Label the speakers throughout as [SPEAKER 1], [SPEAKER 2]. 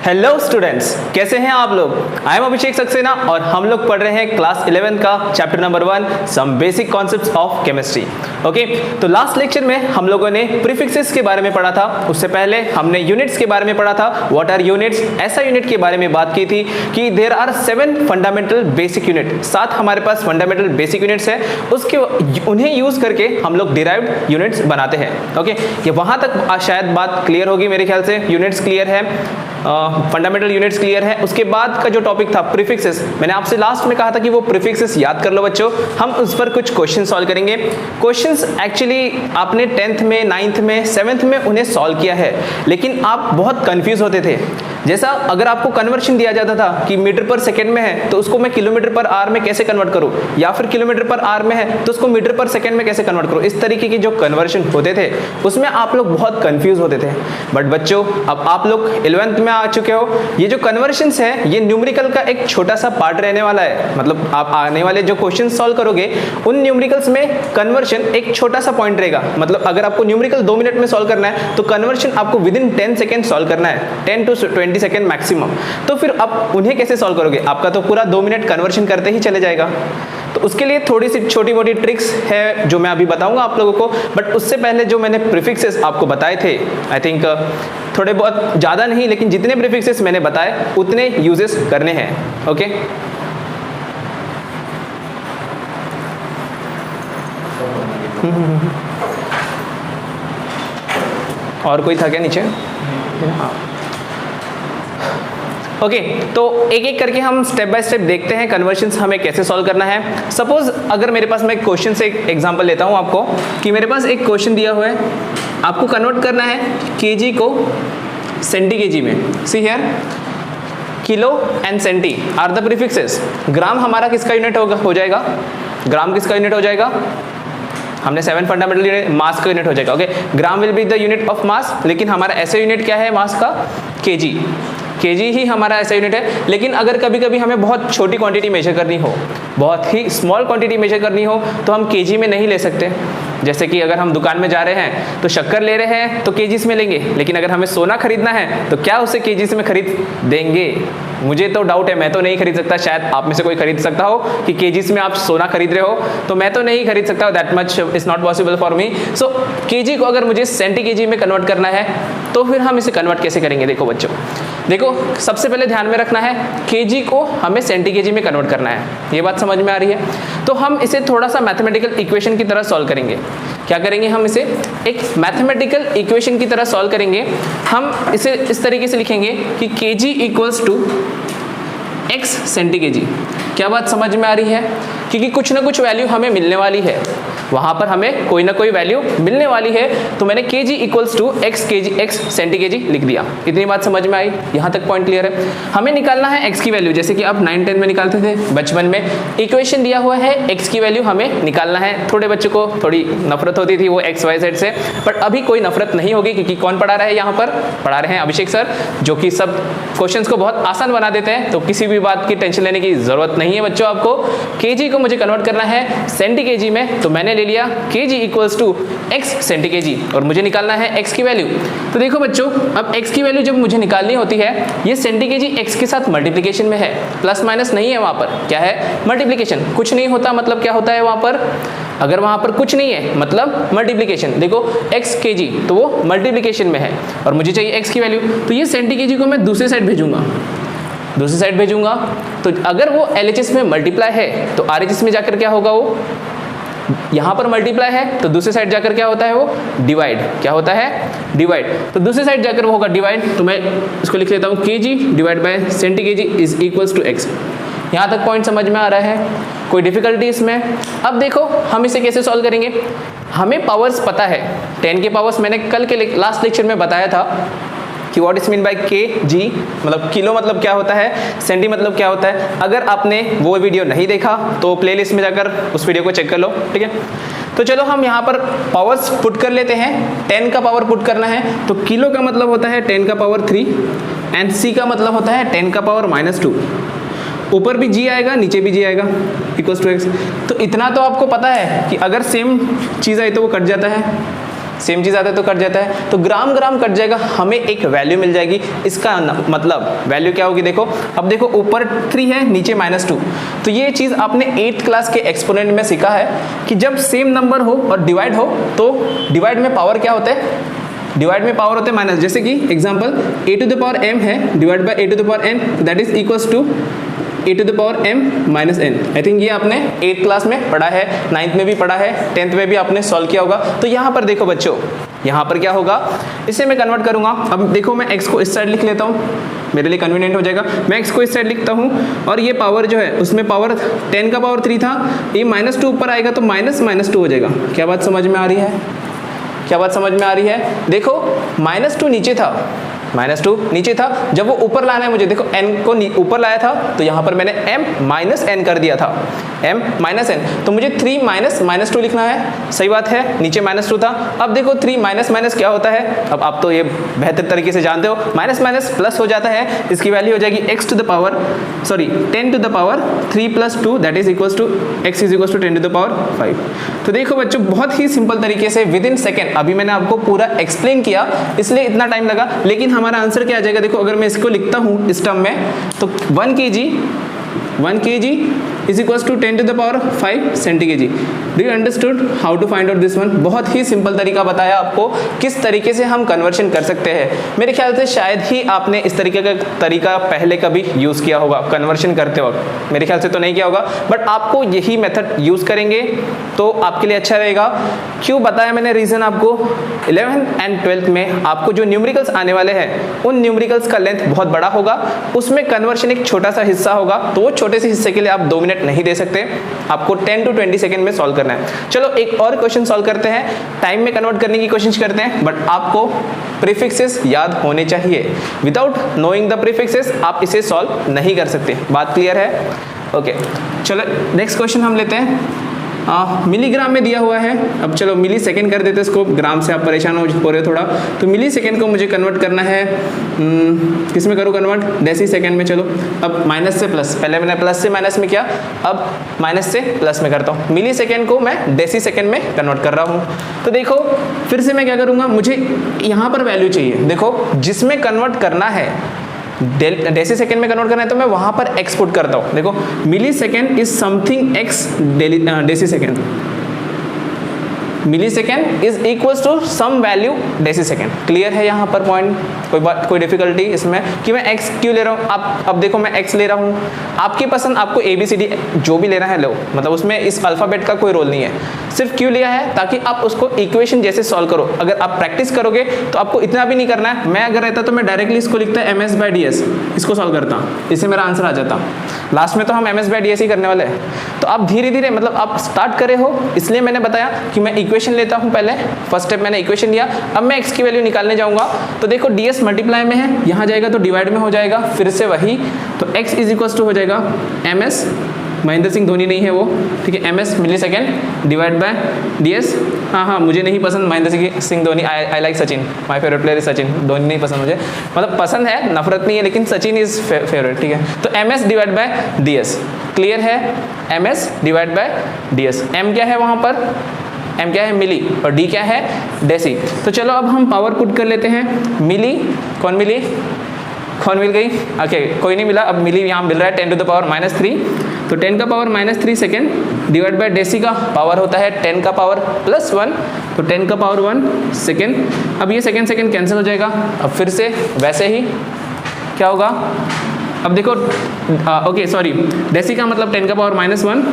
[SPEAKER 1] Hello students, कैसे हैं आप लोग। आई एम अभिषेक सक्सेना और हम लोग पढ़ रहे हैं क्लास 11 का chapter number 1 some basic concepts of chemistry. Okay, तो लास्ट लेक्चर में हम लोगों ने प्रीफिक्सेस के बारे में पढ़ा था। उससे पहले हमने यूनिट्स के बारे में पढ़ा था, व्हाट आर यूनिट्स। ऐसा यूनिट के बारे में बात की थी कि there are 7 fundamental basic unit, 7 हमारे पास फंडामेंटल बेसिक यूनिट्स है, उसके उन्हें यूज करके हम लोग डिराइव्ड यूनिट्स बनाते हैं। ओके, ये वहां तक शायद बात क्लियर होगी मेरे ख्याल से। यूनिट्स क्लियर है, फंडामेंटल यूनिट्स क्लियर है। उसके बाद का जो टॉपिक था प्रीफिक्सेस, मैंने आपसे लास्ट में कहा था कि वो प्रीफिक्सेस याद कर लो बच्चों। हम उस पर कुछ क्वेश्चन सॉल्व करेंगे। क्वेश्चंस एक्चुअली आपने 10th में, 9th में, 7th में उन्हें सॉल्व किया है, लेकिन आप बहुत कंफ्यूज होते थे। जैसा अगर आपको कन्वर्शन दिया जाता था कि मीटर पर सेकंड में है तो उसको मैं किलोमीटर पर आवर में कैसे कन्वर्ट करूं, या फिर किलोमीटर पर आवर में है तो उसको मीटर पर सेकंड में कैसे कन्वर्ट करूं, इस तरीके के जो कन्वर्शन होते थे उसमें आप लोग बहुत कंफ्यूज होते थे। बट बच्चों, अब आप लोग 11th में आ चुके हो। ये जो कन्वर्शंस है ये न्यूमेरिकल का एक छोटा सा पार्ट रहने वाला है। मतलब आप आने वाले जो क्वेश्चन सॉल्व करोगे उन न्यूमेरिकल्स में कन्वर्शन एक छोटा सा पॉइंट रहेगा। मतलब अगर आपको न्यूमेरिकल 2 मिनट में सॉल्व करना है तो कन्वर्शन आपको विद इन 10 सेकेंड सॉल्व करना है, 10 to 20 सेकेंड मैक्सिमम। तो फिर आप उन्हें कैसे सॉल्व करोगे? आपका तो पूरा 2 मिनट कन्वर्शन करते ही चले जाएगा। तो उसके लिए थोड़ी सी छोटी मोटी ट्रिक्स है जो मैं अभी बताऊंगा आप लोगों को। बट उससे पहले जो मैंने प्रीफिक्सेस आपको बताए थे, आई थिंक थोड़े बहुत, ज़्यादा नहीं, लेकिन जितने प्रीफिक्सेस मैंने बताए उतने यूजेस करने हैं। ओके, और कोई था क्या नीचे? हाँ, ओके, तो एक एक करके हम स्टेप बाय स्टेप देखते हैं कन्वर्शंस हमें कैसे सॉल्व करना है। सपोज अगर मेरे पास, मैं एक क्वेश्चन से एक एग्जांपल लेता हूं आपको कि मेरे पास एक क्वेश्चन दिया हुआ है, आपको कन्वर्ट करना है केजी को सेंटी केजी में। See here, kilo and centi are the prefixes. Gram हमारा किसका यूनिट हो जाएगा? ग्राम किसका यूनिट हो जाएगा? हमने 7 फंडामेंटल यूनिट, मास का यूनिट हो जाएगा। Okay, gram will be the unit of mass, लेकिन हमारा ऐसे यूनिट क्या है मास का? केजी। केजी ही हमारा ऐसा यूनिट है। लेकिन अगर कभी कभी हमें बहुत छोटी क्वांटिटी मेजर करनी हो, बहुत ही स्मॉल क्वांटिटी मेजर करनी हो, तो हम केजी में नहीं ले सकते। जैसे कि अगर हम दुकान में जा रहे हैं तो शक्कर ले रहे हैं तो केजीस में लेंगे, लेकिन अगर हमें सोना खरीदना है तो क्या उसे केजीस में खरीद देंगे? मुझे तो डाउट है, मैं तो नहीं खरीद सकता। शायद आप में से कोई खरीद सकता हो कि केजीस में आप सोना खरीद रहे हो, तो मैं तो नहीं खरीद सकता। That much is not possible for me. So KG को अगर मुझे सेंटी केजी में कन्वर्ट करना है तो फिर हम इसे कन्वर्ट कैसे करेंगे? देखो बच्चों, देखो सबसे पहले ध्यान में रखना है केजी को हमें सेंटी केजी में कन्वर्ट करना है। ये बात समझ में आ रही है? तो हम इसे थोड़ा सा मैथमेटिकल इक्वेशन की तरह सॉल्व करेंगे। क्या करेंगे? हम इसे एक मैथमेटिकल इक्वेशन की तरह सॉल्व करेंगे। हम इसे इस तरीके से लिखेंगे कि kg equals to X centi kg. क्या बात समझ में आ रही है? क्योंकि कुछ ना कुछ वैल्यू हमें मिलने वाली है, वहां पर हमें कोई ना कोई वैल्यू मिलने वाली है, तो मैंने kg equals to X kg, X centi kg लिख दिया। इतनी बात समझ में आई? यहां तक पॉइंट क्लियर है? हमें निकालना है एक्स की वैल्यू, जैसे कि आप 9, 10 में निकालते थे बचपन में। इक्वेशन दिया हुआ है, एक्स की वैल्यू हमें निकालना है। थोड़े बच्चों को थोड़ी नफरत होती थी वो एक्स वाई जेड से, बट अभी कोई नफरत नहीं होगी, क्योंकि कौन पढ़ा रहा है यहाँ पर? पढ़ा रहे हैं अभिषेक सर, जो कि सब क्वेश्चन को बहुत आसान बना देते हैं। तो किसी भी बात की टेंशन लेने की जरूरत नहीं है बच्चों। आपको केजी को मुझे कन्वर्ट करना है सेंटी केजी में, तो मैंने ले लिया kg equals to X centi kg, और मुझे निकालना है एक्स की वैल्यू। तो देखो बच्चों, अब एक्स की वैल्यू जब मुझे निकालनी होती है, ये सेंटी केजी एक्स के साथ मल्टीप्लिकेशन में है, प्लस माइनस नहीं है वहां पर। क्या है? मल्टीप्लिकेशन। कुछ नहीं होता मतलब क्या होता है वहां पर? अगर वहां पर कुछ नहीं है मतलब मल्टीप्लिकेशन। देखो एक्स केजी तो वो मल्टीप्लिकेशन में है, और मुझे चाहिए एक्स की वैल्यू। तो ये सेंटी केजी को मैं दूसरी साइड भेजूंगा, दूसरी साइड भेजूंगा। तो अगर वो एलएचएस में मल्टीप्लाई है तो आरएचएस में जाकर क्या होगा? वो यहां पर मल्टीप्लाई है तो दूसरी साइड जाकर क्या होता है? वो डिवाइड। क्या होता है? डिवाइड। तो दूसरी साइड जाकर वो होगा डिवाइड। तो मैं इसको लिख लेता हूं, kg divide by centi kg is equals to X. यहां तक पॉइंट समझ में आ रहा है? कोई डिफिकल्टी इसमें? अब देखो हम इसे कैसे सॉल्व करेंगे। हमें पावर्स पता है, 10 के पावर्स मैंने कल के लास्ट लेक्चर में बताया था कि व्हाट इज मीन बाय के जी, मतलब किलो मतलब क्या होता है, सेंटी मतलब क्या होता है। अगर आपने वो वीडियो नहीं देखा तो प्लेलिस्ट में जाकर उस वीडियो को चेक कर लो, ठीक है। तो चलो हम यहाँ पर पावर्स पुट कर लेते हैं। 10 का पावर पुट करना है तो किलो का मतलब होता है 10 का पावर 3 एंड सी का मतलब होता है 10 का पावर -2। ऊपर भी जी आएगा, नीचे भी जी आएगा, इक्वल्स टू एक्स। तो इतना तो आपको पता है कि अगर सेम चीज़ आई तो वो कट जाता है, सेम चीज़ आता है तो कट जाता है, तो ग्राम ग्राम कट जाएगा, हमें एक वैल्यू मिल जाएगी। इसका मतलब वैल्यू क्या होगी, देखो अब देखो ऊपर 3 है नीचे -2, तो ये चीज़ आपने 8th क्लास के एक्सपोनेंट में सीखा है कि जब सेम नंबर हो और डिवाइड हो तो डिवाइड में पावर क्या होता है, डिवाइड में पावर होते हैं माइनस। जैसे कि एग्जांपल a⁻m है divide by a⁻n, that is equals to a⁻m-n। I think ये आपने 8th क्लास में पढ़ा है, 9th में भी पढ़ा है, 10th में भी आपने सॉल्व किया होगा। तो यहाँ पर देखो बच्चों, यहाँ पर क्या होगा, इसे मैं कन्वर्ट करूँगा। अब देखो मैं x को इस साइड लिख लेता हूँ, मेरे लिए कन्वीनियंट हो जाएगा। मैं x को इस साइड लिखता हूँ और ये पावर जो है उसमें पावर 10 का पावर 3 था, ये -2 ऊपर आएगा तो -2 हो जाएगा। क्या बात समझ में आ रही है, क्या बात समझ में आ रही है? देखो -2 नीचे था, -2 नीचे था, जब वो ऊपर लाना है मुझे, देखो n को ऊपर लाया था तो यहाँ पर मैंने m-n कर दिया था, m-n, तो मुझे 3 -2 लिखना है, सही बात है, नीचे -2 था। अब देखो 3 माइनस क्या होता है, अब आप तो ये बेहतर तरीके से जानते हो, माइनस प्लस हो जाता है, इसकी वैल्यू हो जाएगी 10 to the power 3 + 2 that is equals to x is equals to 10 to the power 5। तो देखो बच्चों बहुत ही सिंपल तरीके से विद इन सेकेंड, अभी मैंने आपको पूरा एक्सप्लेन किया इसलिए इतना टाइम लगा, लेकिन हमारा आंसर क्या आ जाएगा, देखो अगर मैं इसको लिखता हूँ इस टर्म में तो 1 kg is equals to 10 to the power 5 cm। Do you understood how to find out this one? बहुत ही सिंपल तरीका बताया आपको किस तरीके से हम कन्वर्शन कर सकते हैं। मेरे ख्याल से शायद ही आपने इस तरीके का तरीका पहले कभी यूज़ किया होगा कन्वर्शन करते वक्त, मेरे ख्याल से तो नहीं किया होगा, बट आपको यही मेथड यूज़ करेंगे तो आपके लिए अच्छा रहेगा। क्यों बताया मैंने रीज़न आपको, 11th एंड 12th में आपको जो न्यूमेरिकल्स आने वाले हैं उन न्यूमेरिकल्स का लेंथ बहुत बड़ा होगा, उसमें कन्वर्शन एक छोटा सा हिस्सा होगा, तो वो छोटे से हिस्से के लिए आप 2 मिनट नहीं दे सकते, आपको 10 to 20 सेकेंड में सॉल्व करना है। चलो एक और क्वेश्चन सॉल्व करते हैं, टाइम में कन्वर्ट करने की कोशिश करते हैं, बट आपको प्रीफिक्सेस याद होने चाहिए। विदाउट नोइंग द प्रीफिक्सेस आप इसे सॉल्व नहीं कर सकते। बात क्लियर है? ओके चलो नेक्स्ट क्वेश्चन हम लेते हैं। मिलीग्राम में दिया हुआ है, अब चलो मिली सेकेंड कर देते हैं इसको, ग्राम से आप परेशान हो रहे हो थोड़ा, तो मिली सेकेंड को मुझे कन्वर्ट करना है, किस में करूँ कन्वर्ट, डेसी सेकेंड में। चलो अब माइनस से प्लस, पहले मैंने प्लस से माइनस में किया, अब माइनस से प्लस में करता हूँ। मिली सेकेंड को मैं डेसी सेकेंड में कन्वर्ट कर रहा हूँ। तो देखो फिर से मैं क्या करूँगा, मुझे यहाँ पर वैल्यू चाहिए, देखो जिसमें कन्वर्ट करना है डेसी सेकेंड में कन्वर्ट करना है तो मैं वहां पर x पुट करता हूं। देखो millisecond is something x decisecond, millisecond is equals to some value decisecond. Clear है यहाँ पर पॉइंट? कोई डिफिकल्टी इसमें कि मैं x क्यों ले रहा हूँ? आप अब देखो मैं x ले रहा हूँ, आपकी पसंद, आपको ABCD जो भी लेना है लो, मतलब उसमें इस अल्फ़ाबेट का कोई रोल नहीं है, सिर्फ क्यों लिया है ताकि आप उसको इक्वेशन जैसे सॉल्व करो। अगर आप प्रैक्टिस करोगे तो आपको इतना भी नहीं करना है। मैं अगर रहता तो मैं डायरेक्टली इसको लिखता MS/DS, इसको सॉल्व करता, इससे मेरा आंसर आ जाता। लास्ट में तो हम MS/DS ही करने वाले हैं। तो आप धीरे धीरे, मतलब आप स्टार्ट करे हो, इसलिए मैंने बताया कि मैं इक्वेशन लेता हूँ पहले, फर्स्ट स्टेप मैंने इक्वेशन लिया, अब मैं x की वैल्यू निकालने जाऊँगा। तो देखो DS मल्टीप्लाई में है, यहाँ जाएगा तो डिवाइड में हो जाएगा, फिर से वही, तो x इज इक्वल्स टू हो जाएगा MS, महेंद्र सिंह धोनी नहीं है वो, ठीक है, MS millisecond divide by DS। हाँ मुझे नहीं पसंद Mahendra Singh Dhoni, I like Sachin, my favourite player is Sachin, Dhoni नहीं पसंद मुझे, मतलब पसंद है, नफरत नहीं है, लेकिन सचिन इज फेवरेट, ठीक है। तो MS divide by DS, clear है, MS divide by DS। M क्या है वहाँ पर, M क्या है मिली, और D क्या है डेसी। तो चलो अब हम पावर पुट कर लेते हैं, मिली कौन मिली, कौन मिल गई, ओके कोई नहीं मिला, अब मिली यहाँ मिल रहा है 10 to the power -3, तो 10 का power -3 second divide by deci का पावर होता है 10 का पावर +1, तो 10 का पावर 1 सेकेंड। अब ये सेकेंड कैंसिल हो जाएगा, अब फिर से वैसे ही क्या होगा, अब देखो ओके सॉरी, डेसी का मतलब 10 का पावर -1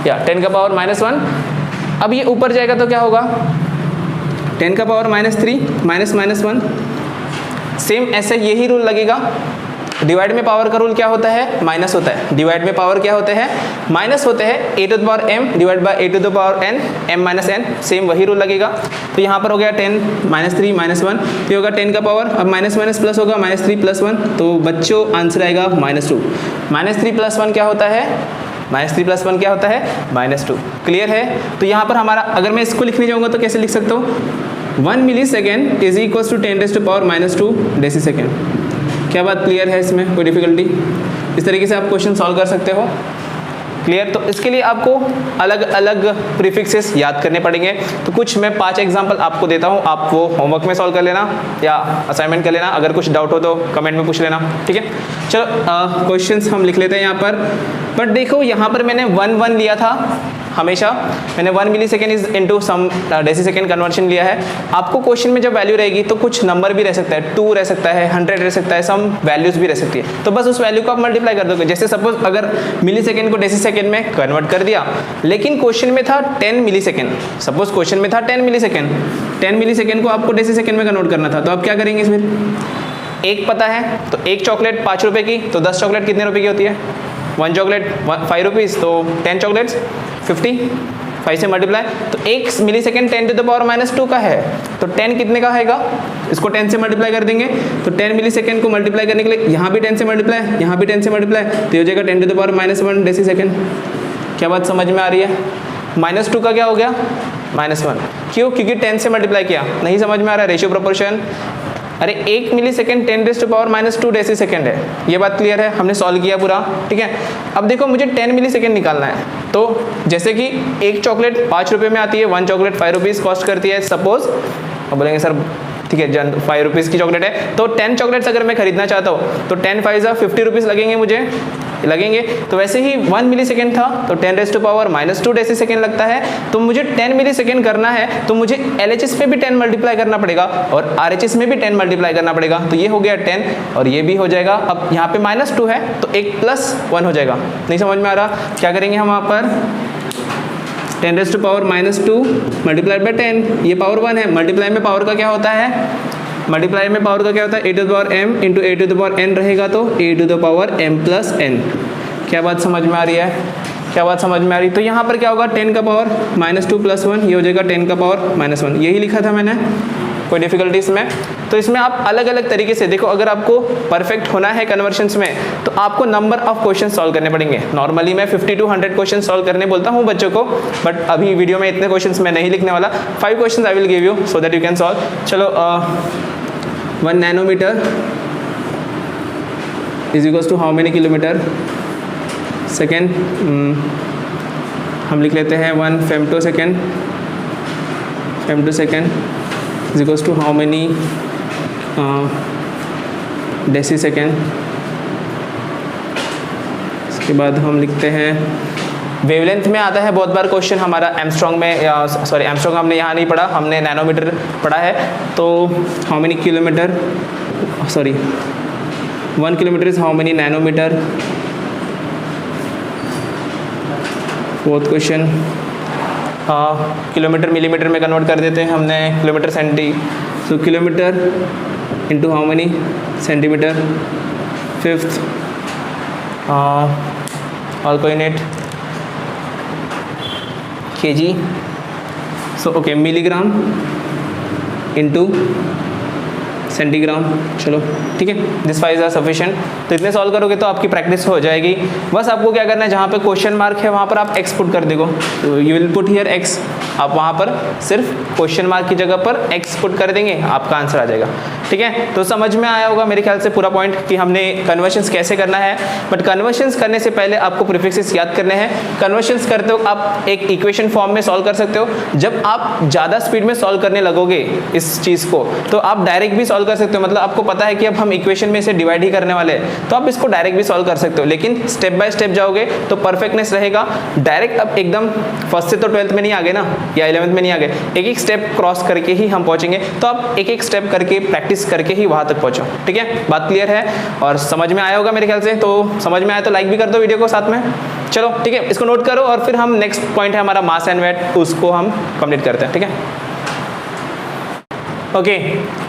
[SPEAKER 1] या 10 का पावर -1, अब ये ऊपर जाएगा तो क्या होगा, 10 का पावर -3 -1, सेम ऐसे यही रूल लगेगा। डिवाइड में पावर का रूल क्या होता है, माइनस होता है। डिवाइड में पावर क्या होते हैं, माइनस होते हैं। a to the power m divide by a to the power n, m - n, same वही रूल लगेगा। तो यहाँ पर हो गया 10 -3 -1, ये होगा 10 का पावर, अब माइनस प्लस होगा, -3 + 1, तो बच्चों आंसर आएगा -2। -3 + 1 क्या होता है, -3 + 1 क्या होता है, -2। क्लियर है? तो यहाँ पर हमारा, अगर मैं इसको लिखने जाऊँगा तो कैसे लिख सकता हूँ, 1 millisecond is equals to 10 to the power -2 deci second. क्या बात क्लियर है? इसमें कोई डिफिकल्टी? इस तरीके से आप क्वेश्चन सॉल्व कर सकते हो। क्लियर? तो इसके लिए आपको अलग अलग प्रीफिक्सेस याद करने पड़ेंगे। तो कुछ मैं 5 एग्जांपल आपको देता हूँ, आप वो होमवर्क में सॉल्व कर लेना या असाइनमेंट कर लेना, अगर कुछ डाउट हो तो कमेंट में पूछ लेना, ठीक है? चलो क्वेश्चंस हम लिख लेते हैं यहाँ पर। बट देखो यहाँ पर मैंने 1 लिया था, हमेशा मैंने 1 millisecond is into some decisecond conversion लिया है। आपको क्वेश्चन में जब वैल्यू रहेगी तो कुछ नंबर भी रह सकता है, 2 रह सकता है, 100 रह सकता है, सम वैल्यूज भी रह सकती है। तो बस उस वैल्यू को आप मल्टीप्लाई कर दोगे। जैसे सपोज अगर मिली सेकेंड को डेसी सेकेंड में कन्वर्ट कर दिया, लेकिन क्वेश्चन में था 10 मिली सेकेंड, सपोज क्वेश्चन में था 10 मिली सेकेंड, 10 मिली सेकेंड को आपको डेसी सेकेंड में कन्वर्ट करना था, तो आप क्या करेंगे इसमें? एक पता है तो एक चॉकलेट 5 रुपए की, तो 10 चॉकलेट कितने रुपए की होती है? 1 चॉकलेट 5 रुपीज़, तो 10 चॉकलेट्स 50, 5 से मल्टीप्लाई। तो 1 millisecond 10 to the power -2 का है, तो 10 कितने का आएगा? इसको 10 से मल्टीप्लाई कर देंगे। तो 10 मिली सेकेंड को मल्टीप्लाई करने के लिए यहाँ भी 10 से मल्टीप्लाई, यहाँ भी 10 से मल्टीप्लाई, तो हो जाएगा 10 to the power -1 deci second. क्या बात समझ में आ रही है? -2 का क्या हो गया? -1। क्यों? क्योंकि 10 से मल्टीप्लाई किया। नहीं समझ में आ रहा है? Ratio proportion. अरे 1 millisecond 10 raise to power -2 deci second है। ये बात क्लियर है? हमने सॉल्व किया पूरा, ठीक है? अब देखो मुझे 10 मिली सेकेंड निकालना है। तो जैसे कि एक चॉकलेट 5 रुपये में आती है, 1 चॉकलेट 5 रुपीज़ कॉस्ट करती है सपोज। अब बोलेंगे सर ठीक है जन 5 रुपीज़ की चॉकलेट है, तो 10 चॉकलेट्स अगर मैं खरीदना चाहता हूँ तो 10 5 50 रुपीज़ लगेंगे मुझे, लगेंगे। तो वैसे ही 1 मिली सेकेंड था तो 10 raise to power -2 deci second लगता है। तो मुझे 10 मिली सेकेंड करना है तो मुझे LHS पे भी 10 मल्टीप्लाई करना पड़ेगा और RHS में भी 10 मल्टीप्लाई करना पड़ेगा। तो ये हो गया 10 और ये भी हो जाएगा। अब यहाँ पे -2 है तो एक +1 हो जाएगा। नहीं समझ में आ रहा? क्या करेंगे हम वहाँ पर? 10 raise to power -2 multiplied by 10, ये पावर 1 है। मल्टीप्लाई में पावर का क्या होता है? मल्टीप्लाई में पावर का क्या होता है? a to the power m into a to the power n रहेगा, तो a to the power m plus n। क्या बात समझ में आ रही है? क्या बात समझ में आ रही? तो यहाँ पर क्या होगा? 10 का पावर -2 + 1, ये हो जाएगा 10 का पावर -1। यही लिखा था मैंने, कोई डिफिकल्टी इसमें? तो इसमें आप अलग अलग तरीके से देखो। अगर आपको परफेक्ट होना है कन्वर्शंस में तो आपको नंबर ऑफ क्वेश्चन सॉल्व करने पड़ेंगे। नॉर्मली मैं 50 to 100 क्वेश्चन सॉल्व करने बोलता हूँ बच्चों को, बट अभी वीडियो में इतने क्वेश्चन मैं नहीं लिखने वाला। 5 question I will give you so that you can solve. चलो 1 nanometre is equals to how many kilometre second? हम लिख लेते हैं 1 femto second, femto second is equals to how many deci second. इसके बाद हम लिखते हैं वेवलेंथ में आता है बहुत बार क्वेश्चन हमारा एमस्ट्रॉन्ग में, सॉरी एमस्ट्रॉन्ग हमने यहाँ नहीं पढ़ा, हमने नैनोमीटर पढ़ा है। तो how many kilometre, sorry 1 kilometre is how many nanometre. Fourth question kilometre millimetre में कन्वर्ट कर देते हैं हमने, kilometre centi, so kilometre into how many centimetre. Fifth all coordinate kg, so okay milligram into centigram. चलो ठीक है, this 5 are sufficient. तो इतने सॉल्व करोगे तो आपकी प्रैक्टिस हो जाएगी। बस आपको क्या करना है, जहाँ पे क्वेश्चन मार्क है वहाँ पर आप x पुट कर देगो, तो you will put here x। आप वहाँ पर सिर्फ क्वेश्चन मार्क की जगह पर x पुट कर देंगे, आपका आंसर आ जाएगा। ठीक है, तो समझ में आया होगा मेरे ख्याल से पूरा पॉइंट कि हमने कन्वर्शंस कैसे करना है। बट कन्वर्शंस करने से पहले आपको प्रीफिक्सेस याद करने हैं। कन्वर्शंस करते हो आप एक इक्वेशन फॉर्म में सॉल्व कर सकते हो। जब आप ज़्यादा स्पीड में सॉल्व करने लगोगे इस चीज़ को, तो आप डायरेक्ट भी सॉल्व कर सकते हो। मतलब आपको पता है कि अब हम इक्वेशन में इसे डिवाइड ही करने वाले हैं, तो आप इसको डायरेक्ट भी सॉल्व कर सकते हो। लेकिन स्टेप बाय स्टेप जाओगे तो परफेक्टनेस रहेगा। डायरेक्ट अब एकदम फर्स्ट से तो 12th में नहीं आ गए ना, या 11th में नहीं आ गए, एक एक स्टेप क्रॉस करके ही हम पहुंचेंगे। तो आप एक एक स्टेप करके प्रैक्टिस करके ही वहां तक पहुंचो। ठीक है, बात क्लियर है और समझ में आया होगा मेरे ख्याल से। तो समझ में आया तो लाइक भी कर दो वीडियो को साथ में। चलो ठीक है, इसको नोट करो और फिर हम नेक्स्ट पॉइंट है हमारा मास एंड वेट, उसको हम कंप्लीट करते हैं। ठीक है, ओके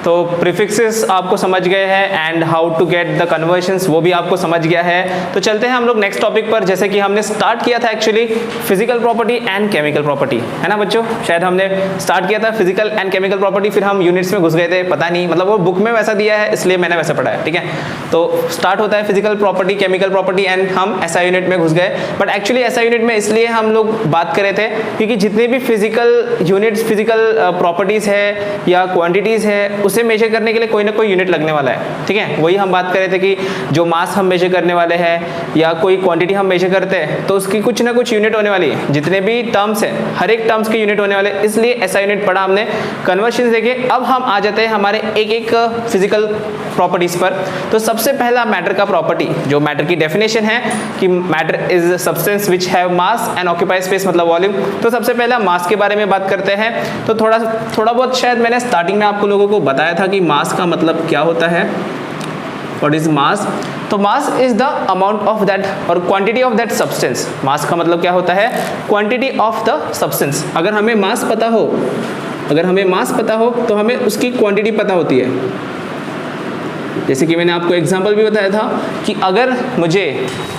[SPEAKER 1] तो प्रीफिक्सेस आपको समझ गए हैं and how to get the conversions वो भी आपको समझ गया है। तो चलते हैं हम लोग नेक्स्ट टॉपिक पर। जैसे कि हमने स्टार्ट किया था actually physical property and chemical property, है ना बच्चों? शायद हमने स्टार्ट किया था फिजिकल एंड केमिकल प्रॉपर्टी, फिर हम यूनिट्स में घुस गए थे, पता नहीं, मतलब वो बुक में वैसा दिया है इसलिए मैंने वैसा पढ़ा है। ठीक है, तो स्टार्ट होता है physical property, chemical property and हम SI यूनिट में घुस गए। बट एक्चुअली SI यूनिट में इसलिए हम लोग बात कर रहे थे क्योंकि जितने भी फिजिकल यूनिट्स, फिजिकल प्रॉपर्टीज है या क्वांटिटीज है, उसी उसे मेजर करने के लिए कोई ना कोई यूनिट लगने वाला है, ठीक है। वही हम बात कर रहे थे कि जो मास हम मेजर करने वाले हैं या कोई क्वांटिटी हम मेजर करते हैं तो उसकी कुछ ना कुछ यूनिट होने वाली है। जितने भी टर्म्स हैं हर एक टर्म्स के यूनिट होने वाले, इसलिए ऐसा यूनिट पढ़ा हमने। कन्वर्जन देखे, अब हम आ जाते हैं हमारे एक एक फिजिकल प्रॉपर्टीज पर। तो सबसे पहला मैटर का प्रॉपर्टी, जो मैटर की डेफिनेशन है कि matter is substance which have mass and occupy space, मतलब वॉल्यूम। तो सबसे पहला मास के बारे में बात करते हैं। तो थोड़ा बहुत शायद मैंने स्टार्टिंग में आपको लोगों को बताया था कि मास का मतलब क्या होता है, व्हाट इज मास। तो mass is the amount of that और quantity of that substance. Mass का मतलब क्या होता है, क्वांटिटी ऑफ द सब्सटेंस। अगर हमें मास पता हो तो हमें उसकी क्वांटिटी पता होती है। जैसे कि मैंने आपको एग्जांपल भी बताया था कि अगर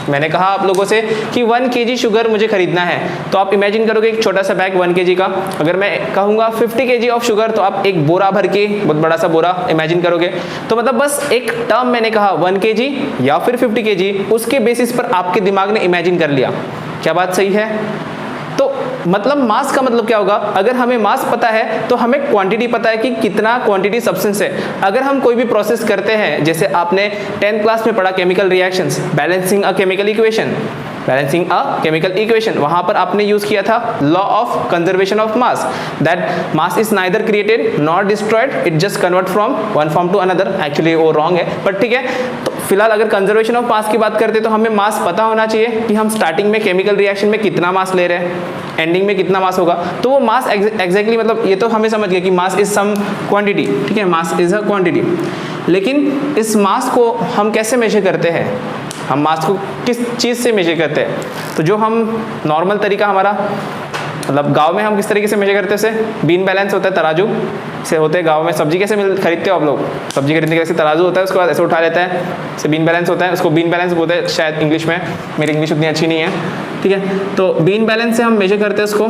[SPEAKER 1] मैंने कहा आप लोगों से कि 1 kg शुगर मुझे खरीदना है, तो आप इमेजिन करोगे एक छोटा सा बैग 1 kg का। अगर मैं कहूँगा 50 kg ऑफ शुगर, तो आप एक बोरा भर के, बहुत बड़ा सा बोरा इमेजिन करोगे। तो मतलब बस एक टर्म मैंने कहा 1 kg या फिर 50 kg, उसके बेसिस पर आपके दिमाग ने इमेजिन कर लिया। क्या बात सही है? तो मतलब मास का मतलब क्या होगा, अगर हमें मास पता है तो हमें क्वांटिटी पता है कि कितना क्वांटिटी सब्सटेंस है। अगर हम कोई भी प्रोसेस करते हैं, जैसे आपने 10th क्लास में पढ़ा chemical reactions, balancing a chemical equation, वहां पर आपने यूज किया था law of conservation of mass, that mass is neither created not destroyed, it just convert from one form to another. Actually वो रॉन्ग है, but ठीक है। तो फिलहाल अगर कंजर्वेशन ऑफ मास की बात करते हैं तो हमें मास पता होना चाहिए कि हम स्टार्टिंग में केमिकल रिएक्शन में कितना मास ले रहे हैं, एंडिंग में कितना मास होगा। तो वो मास एग्जैक्टली मतलब ये तो हमें समझ गया कि मास इज सम क्वांटिटी, ठीक है, मास इज अ क्वांटिटी। लेकिन इस मास को हम कैसे मेजर करते हैं, हम मास को किस चीज़ से मेजर करते हैं? तो जो हम नॉर्मल तरीका हमारा, मतलब गांव में हम किस तरीके से मेजर करते हैं, उसे बीन बैलेंस होता है, तराजू से होते हैं। गांव में सब्जी कैसे खरीदते हो आप लोग, सब्जी खरीदने के लिए तराजू होता है, उसके बाद ऐसे उठा लेते हैं, से बीन बैलेंस होता है। उसको बीन बैलेंस बोलते हैं शायद इंग्लिश में, मेरी इंग्लिश उतनी अच्छी नहीं है, ठीक है। तो बीन बैलेंस से हम मेजर करते हैं उसको,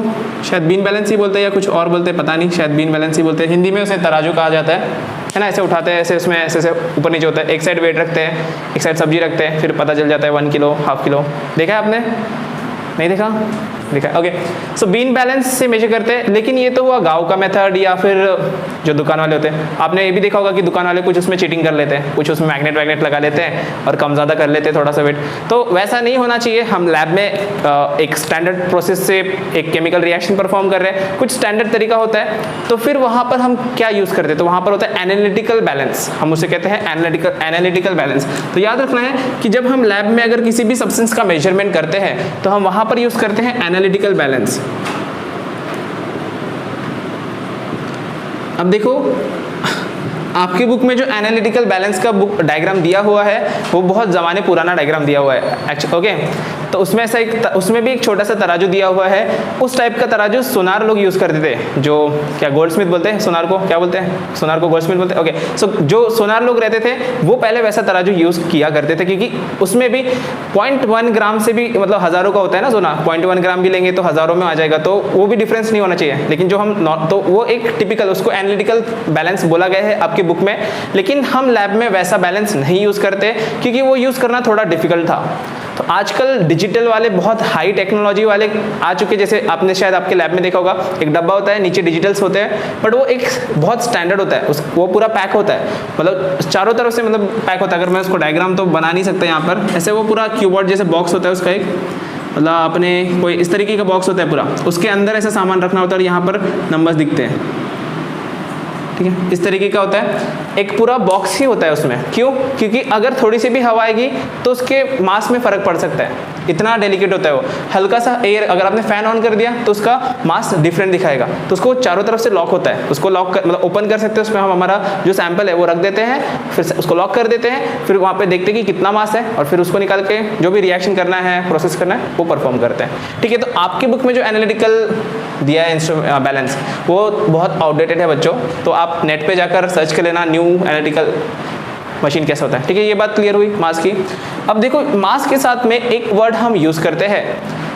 [SPEAKER 1] शायद बीन बैलेंस ही बोलते हैं या कुछ और बोलते हैं, पता नहीं, शायद बीन बैलेंस ही बोलते हैं। हिंदी में उसे तराजू कहा जाता है ना। ऐसे उठाते हैं, ऐसे उसमें ऐसे ऊपर नीचे होता है, एक साइड वेट रखते हैं, एक साइड सब्जी रखते हैं, फिर पता चल जाता है 1 किलो, हाफ किलो। देखा है आपने? नहीं देखा? ओके। सो बीन बैलेंस से मेजर करते हैं। लेकिन ये तो हुआ गांव का मेथड, या फिर जो दुकान वाले होते हैं। आपने ये भी देखा होगा कि दुकान वाले कुछ उसमें चीटिंग कर लेते हैं, कुछ उसमें मैग्नेट लगा लेते हैं और कम ज़्यादा कर लेते हैं थोड़ा सा वेट। तो वैसा नहीं होना चाहिए। हम लैब में एक स्टैंडर्ड प्रोसेस से एक केमिकल रिएक्शन परफॉर्म कर रहे हैं, कुछ स्टैंडर्ड तरीका होता है। तो फिर वहाँ पर हम क्या यूज़ करते हैं, तो वहाँ पर होता है एनालिटिकल बैलेंस, हम उसे कहते हैं एनालिटिकल बैलेंस। तो याद रखना है कि जब हम लैब में अगर किसी भी सब्सटेंस का मेजरमेंट करते हैं तो हम वहाँ पर यूज़ करते हैं एनालिटिकल बैलेंस। अब देखो आपके बुक में जो एनालिटिकल बैलेंस का बुक डायग्राम दिया हुआ है वो बहुत ज़माने पुराना डायग्राम दिया हुआ है एक्चुअली, ओके। तो उसमें ऐसा उसमें भी एक छोटा सा तराजू दिया हुआ है। उस टाइप का तराजू सोनार लोग यूज़ करते थे, जो क्या गोल्डस्मिथ बोलते हैं सोनार को, क्या बोलते हैं सोनार को, गोल्डस्मिथ बोलते हैं, ओके। सो जो सोनार लोग रहते थे वो पहले वैसा तराजू यूज़ किया करते थे, क्योंकि उसमें भी 0.1 ग्राम से भी, मतलब हज़ारों का होता है ना सोना, 0.1 ग्राम भी लेंगे तो हज़ारों में आ जाएगा, तो वो भी डिफरेंस नहीं होना चाहिए। लेकिन जो हम तो वो एक टिपिकल, उसको एनालिटिकल बैलेंस बोला गया है आपके बुक में। लेकिन हम लैब में वैसा बैलेंस नहीं यूज़ करते, क्योंकि वो यूज़ करना थोड़ा डिफिकल्ट था। तो आजकल डिजिटल वाले बहुत हाई टेक्नोलॉजी वाले आ चुके, जैसे आपने शायद आपके लैब में देखा होगा, एक डब्बा होता है, नीचे डिजिटल्स होते हैं, बट वो एक बहुत स्टैंडर्ड होता है, वो पूरा पैक होता है, मतलब चारों तरफ से मतलब पैक होता है। अगर मैं उसको डायग्राम तो बना नहीं सकता यहाँ पर, ऐसे वो पूरा कीबोर्ड जैसे बॉक्स होता है उसका एक, मतलब अपने कोई इस तरीके का बॉक्स होता है पूरा, उसके अंदर ऐसा सामान रखना होता है और यहाँ पर नंबर्स दिखते हैं, ठीक है, इस तरीके का होता है। एक पूरा बॉक्स ही होता है उसमें, क्यों? क्योंकि अगर थोड़ी सी भी हवा आएगी तो उसके मास में फ़र्क पड़ सकता है, इतना डेलिकेट होता है वो। हल्का सा एयर, अगर आपने फ़ैन ऑन कर दिया तो उसका मास डिफरेंट दिखाएगा, तो उसको चारों तरफ से लॉक होता है, उसको लॉक मतलब ओपन कर सकते हैं, उसमें हम हमारा जो सैंपल है वो रख देते हैं, फिर उसको लॉक कर देते हैं, फिर वहाँ पर देखते हैं कि कितना मास है, और फिर उसको निकाल के जो भी रिएक्शन करना है, प्रोसेस करना है, वो परफॉर्म करते हैं, ठीक है। तो आपके बुक में जो एनालिटिकल दिया है बैलेंस, वो बहुत आउटडेटेड है बच्चों, तो आप नेट पे जाकर सर्च कर लेना न्यू एनालिटिकल मशीन कैसा होता है, ठीक है। ये बात क्लियर हुई मास की। अब देखो मास के साथ में एक वर्ड हम यूज़ करते हैं,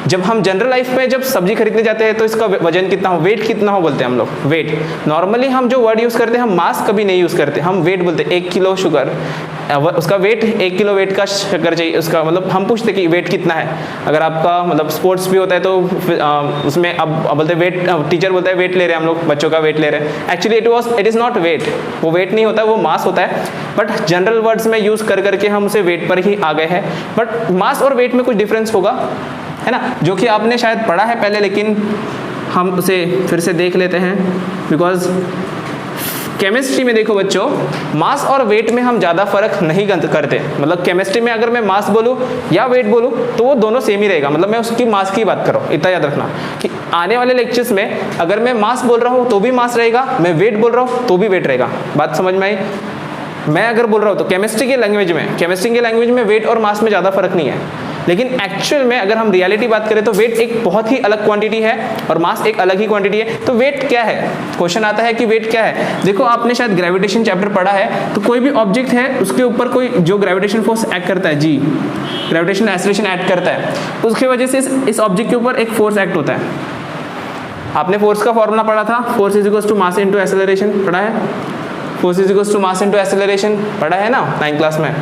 [SPEAKER 1] जब हम जनरल लाइफ में जब सब्जी खरीदने जाते हैं तो इसका वजन कितना हो, वेट कितना हो बोलते हैं हम लोग, वेट। नॉर्मली हम जो वर्ड यूज़ करते हैं, हम मास कभी नहीं यूज़ करते, हम वेट बोलते हैं। 1 किलो शुगर, उसका वेट 1 किलो वेट का शक्कर चाहिए, उसका मतलब हम पूछते कि वेट कितना है। अगर आपका मतलब स्पोर्ट्स भी होता है तो उसमें अब बोलते वेट, टीचर बोलता है वेट ले रहे हैं हम लोग, बच्चों का वेट ले रहे हैं। Actually it is not weight, वो वेट नहीं होता, वो मास होता है। बट जनरल वर्ड्स में यूज़ कर करके हम उसे वेट पर ही आ गए हैं। बट मास और वेट में कुछ डिफरेंस होगा, है ना, जो कि आपने शायद पढ़ा है पहले, लेकिन हम उसे फिर से देख लेते हैं। बिकॉज केमिस्ट्री में देखो बच्चों, मास और वेट में हम ज़्यादा फर्क नहीं करते। मतलब केमिस्ट्री में अगर मैं मास बोलूँ या वेट बोलूँ तो वो दोनों सेम ही रहेगा। मतलब मैं उसकी मास की बात कर रहा हूँ, इतना याद रखना कि आने वाले लेक्चर्स में अगर मैं मास बोल रहा हूँ तो भी मास रहेगा, मैं वेट बोल रहा हूँ तो भी वेट रहेगा। बात समझ में आई? मैं अगर बोल रहा हूँ तो केमिस्ट्री के लैंग्वेज में वेट और मास में ज़्यादा फर्क नहीं है, लेकिन एक्चुअल में अगर हम रियलिटी बात करें तो वेट एक बहुत ही अलग क्वांटिटी है और मास एक अलग ही क्वांटिटी है। तो वेट क्या है, क्वेश्चन आता है कि वेट क्या है। देखो आपने शायद ग्रेविटेशन चैप्टर पढ़ा है, तो कोई भी ऑब्जेक्ट है उसके ऊपर कोई जो ग्रेविटेशन फोर्स एक्ट करता है, जी ग्रेविटेशन एक्सेलरेशन एक्ट करता है, उसकी वजह से इस ऑब्जेक्ट के ऊपर एक फोर्स एक्ट होता है। आपने फोर्स का फॉर्मूला पढ़ा था, force is equals to mass into acceleration, पढ़ा है? Force is equals to mass into acceleration पढ़ा है ना 9th क्लास में।